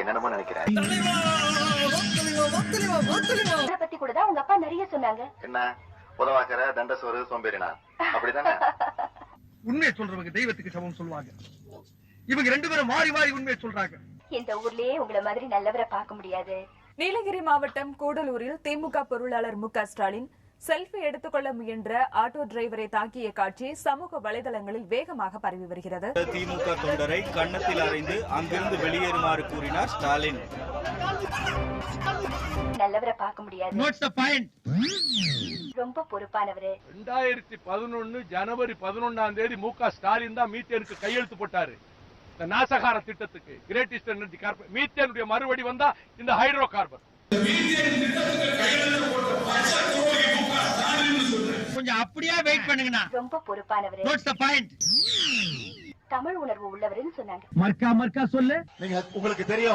என்னென்னமோ நினைக்கிறேன். பத்தி கூட தான் உங்க அப்பா நிறைய சொன்னாங்க. என்ன உதவாக்கற தண்டசோறு சோம்பேறினா அப்படிதானே? உண்மையை சொல்றவங்க தெய்வத்துக்கு சமம் சொல்லுவாங்க. இவங்க ரெண்டு பேரும் மாறி மாறி உண்மையை சொல்றாங்க. இந்த ஊர்லயே உங்களை மாதிரி நல்லவரை பார்க்க முடியாது. நீலகிரி மாவட்டம் கூடலூரில் திமுக பொருளாளர் மு க ஸ்டாலின் செல்ஃபி எடுத்துக்கொள்ள முயன்ற ஆட்டோ டிரைவரை தாக்கிய காட்சி சமூக வலைதளங்களில் வேகமாக பரவி வருகிறது. திமுக தொண்டரை கன்னத்தில் அறைந்து அங்கிருந்து வெளியேறுமாறு கூறினார் ஸ்டாலின். நல்லவரை பார்க்க முடியாது. What's the point? ரொம்ப பொறுப்பானவரு. 2011 ஜனவரி 11 மு க ஸ்டாலின் தான் மீத்தேனுக்கு கையெழுத்து போட்டாரு. இந்த நாசகார திட்டத்துக்கு கிரேட் ஈஸ்டர்ன் எனர்ஜி கார்பரேஷன் மீத்தேனுடைய மறுபடி வந்தா இந்த ஹைட்ரோ கார்பன். கொஞ்சம் அப்படியே வெயிட் பண்ணுங்கண்ணா. ரொம்ப பொறுப்பானவரு. What's the point? தமிழ் உணர்வு உள்ளவருன்னு சொன்னாங்க. மர்க்கா மர்க்கா சொல்லு. நீங்க உங்களுக்கு தெரியும்